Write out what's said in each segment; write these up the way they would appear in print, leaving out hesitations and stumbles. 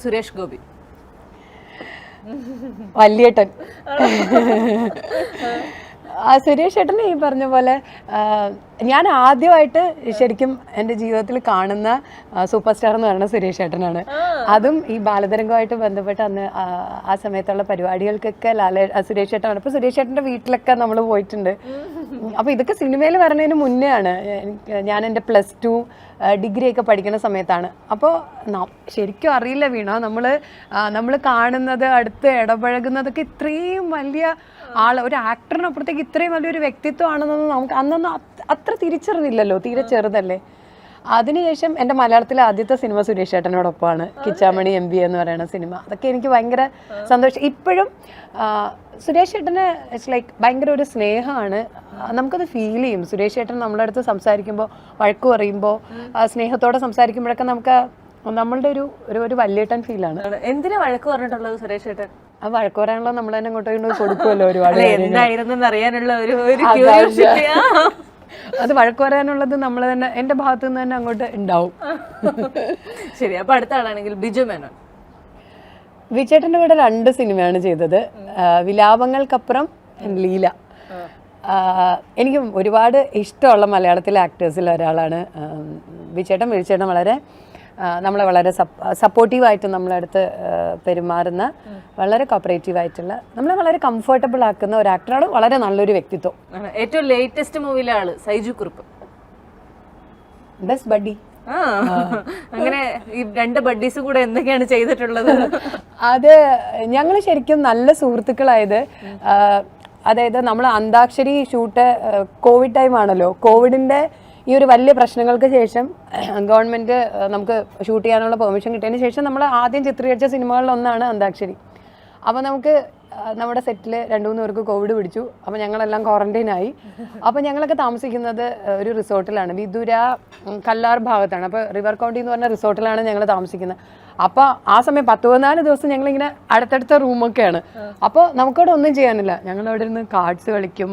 സുരേഷ് ഗോപി വല്യേട്ടൻ. സുരേഷ് ഏട്ടന് ഈ പറഞ്ഞ പോലെ ഞാൻ ആദ്യമായിട്ട് ശരിക്കും എൻ്റെ ജീവിതത്തിൽ കാണുന്ന സൂപ്പർ സ്റ്റാർ എന്ന് പറയുന്നത് സുരേഷ് ഏട്ടനാണ്. അതും ഈ ബാലതരംഗമായിട്ട് ബന്ധപ്പെട്ട് അന്ന് ആ സമയത്തുള്ള പരിപാടികൾക്കൊക്കെ സുരേഷ് ഏട്ടനാണ്. അപ്പോൾ സുരേഷ് ഏട്ടൻ്റെ വീട്ടിലൊക്കെ നമ്മൾ പോയിട്ടുണ്ട്. അപ്പോൾ ഇതൊക്കെ സിനിമയിൽ വരുന്നതിന് മുന്നേ ആണ്. ഞാൻ എൻ്റെ +2 ഡിഗ്രി ഒക്കെ പഠിക്കുന്ന സമയത്താണ്. അപ്പോൾ ശരിക്കും അറിയില്ല വീണ, നമ്മൾ കാണുന്നത്, അടുത്ത് ഇടപഴകുന്നതൊക്കെ ഇത്രയും വലിയ ഒരു ആക്ടറിനപ്പുറത്തേക്ക് ഇത്രയും വലിയൊരു വ്യക്തിത്വമാണെന്നൊന്നും നമുക്ക് അന്നൊന്നും അത്ര തിരിച്ചറിഞ്ഞില്ലല്ലോ, തീരെ ചെറുതല്ലേ. അതിനുശേഷം എൻ്റെ മലയാളത്തിലെ ആദ്യത്തെ സിനിമ സുരേഷ് ഏട്ടനോടൊപ്പമാണ്, കിച്ചാമണി MBA എന്ന് പറയുന്ന സിനിമ. അതൊക്കെ എനിക്ക് ഭയങ്കര സന്തോഷം. ഇപ്പോഴും സുരേഷ് ഏട്ടന് ഇറ്റ്സ് ലൈക്ക് ഭയങ്കര ഒരു സ്നേഹമാണ്, നമുക്കത് ഫീൽ ചെയ്യും. സുരേഷ് ഏട്ടൻ നമ്മുടെ അടുത്ത് സംസാരിക്കുമ്പോൾ, വഴക്ക് പറയുമ്പോൾ, സ്നേഹത്തോടെ സംസാരിക്കുമ്പോഴൊക്കെ നമുക്ക് നമ്മളുടെ ഒരു വല്യേട്ടൻ ഫീലാണ്. എന്തിനാ വഴക്ക് പറഞ്ഞിട്ടുള്ളത് സുരേഷ് ഏട്ടൻ? ആ വഴക്ക് പറയാനുള്ള നമ്മൾ തന്നെ അങ്ങോട്ട് കൊടുക്കുമല്ലോ ഒരുപാട്. എന്തായിരുന്നു അറിയാനുള്ള ഒരു അത് വഴക്ക് പറയാനുള്ളത് നമ്മൾ തന്നെ, എൻ്റെ ഭാഗത്തു നിന്ന് തന്നെ അങ്ങോട്ട് ഉണ്ടാവും. ശരി, അപ്പൊ അടുത്ത ആളാണെങ്കിൽ ബിജു മേനോൻ. വിജയേട്ടൻ്റെ കൂടെ 2 സിനിമയാണ് ചെയ്തത്, വിലാപങ്ങൾക്കപ്പുറം, ലീല. എനിക്ക് ഒരുപാട് ഇഷ്ടമുള്ള മലയാളത്തിലെ ആക്ടേഴ്സിൽ ഒരാളാണ് വിജയേട്ടൻ. വിജയേട്ടൻ നമ്മളെ വളരെ സപ്പോർട്ടീവായിട്ട് നമ്മളടുത്ത് പെരുമാറുന്ന, വളരെ കോപ്പറേറ്റീവായിട്ടുള്ള, നമ്മളെ വളരെ കംഫർട്ടബിൾ ആക്കുന്ന ഒരു ആക്ടറാണ്. വളരെ നല്ലൊരു വ്യക്തിത്വം. ഏറ്റവും ലേറ്റസ്റ്റ് മൂവിയിലെ ആള് സൈജു കുറുപ്പ്, ബെസ്റ്റ് ബഡ്ഡി. അങ്ങനെ ഈ 2 ബഡ്ഡീസും കൂടെ എന്തൊക്കെയാണ് ചെയ്തിട്ടുള്ളത്? അത് ഞങ്ങൾ ശരിക്കും നല്ല സുഹൃത്തുക്കളായത്, അതായത് നമ്മൾ അന്താക്ഷരി ഷൂട്ട് കോവിഡ് ടൈം ആണല്ലോ. കോവിഡിൻ്റെ ഈ ഒരു വലിയ പ്രശ്നങ്ങൾക്ക് ശേഷം ഗവൺമെൻറ് നമുക്ക് ഷൂട്ട് ചെയ്യാനുള്ള പെർമിഷൻ കിട്ടിയതിന് ശേഷം നമ്മൾ ആദ്യം ചിത്രീകരിച്ച സിനിമകളിലൊന്നാണ് അന്താക്ഷരി. അപ്പോൾ നമുക്ക് നമ്മുടെ സെറ്റിൽ 2-3 പേർക്ക് കോവിഡ് പിടിച്ചു. അപ്പോൾ ഞങ്ങളെല്ലാം ക്വാറന്റൈനായി. അപ്പോൾ ഞങ്ങളൊക്കെ താമസിക്കുന്നത് ഒരു റിസോർട്ടിലാണ്, വിദുര കല്ലാർ ഭാഗത്താണ്. അപ്പോൾ റിവർ കൗണ്ടി എന്ന് പറഞ്ഞ റിസോർട്ടിലാണ് ഞങ്ങൾ താമസിക്കുന്നത്. അപ്പോൾ ആ സമയം 10-14 ദിവസം ഞങ്ങളിങ്ങനെ അടുത്തടുത്ത റൂമൊക്കെയാണ്. അപ്പോൾ നമുക്കവിടെ ഒന്നും ചെയ്യാനില്ല. ഞങ്ങളവിടെ ഇരുന്ന് കാർഡ്സ് കളിക്കും,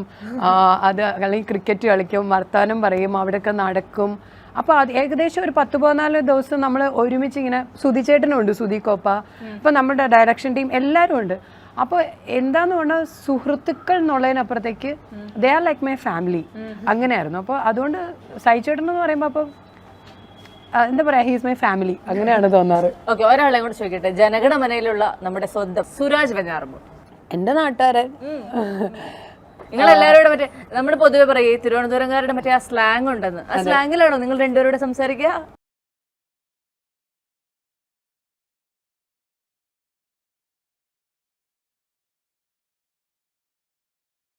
അല്ലെങ്കിൽ ക്രിക്കറ്റ് കളിക്കും, വർത്താനം പറയും, അവിടെയൊക്കെ നടക്കും. അപ്പോൾ അത് ഏകദേശം ഒരു 10-14 ദിവസം നമ്മൾ ഒരുമിച്ച് ഇങ്ങനെ, സുധിച്ചേട്ടനുണ്ട്, സുധി കോപ്പ, അപ്പോൾ നമ്മുടെ ഡയറക്ഷൻ ടീം എല്ലാവരും ഉണ്ട്. അപ്പോൾ എന്താന്ന് പറഞ്ഞാൽ സുഹൃത്തുക്കൾ എന്നുള്ളതിനപ്പുറത്തേക്ക് they are like my family, അങ്ങനെയായിരുന്നു. അപ്പോൾ അതുകൊണ്ട് സൈചേട്ടൻ എന്ന് പറയുമ്പോൾ അപ്പോൾ എന്താ പറയാ, ഹീസ് മൈ ഫാമിലി, അങ്ങനെയാണ് തോന്നാറ്. ഓക്കെ, ഒരാളെ കൂടെ ചോദിക്കട്ടെ. ജനഗണമനയിലുള്ള നമ്മുടെ സ്വന്തം സുരാജ് വെഞ്ഞാറമൂട്, എൻ്റെ നാട്ടുകാരൻ. നിങ്ങളെല്ലാവരോടും മറ്റേ നമ്മൾ പൊതുവെ പറയും തിരുവനന്തപുരംകാരുടെ മറ്റേ ആ സ്ലാങ് ഉണ്ടെന്ന്, ആ സ്ലാങ്ങിലാണോ നിങ്ങൾ 2 പേരോട് സംസാരിക്കുക?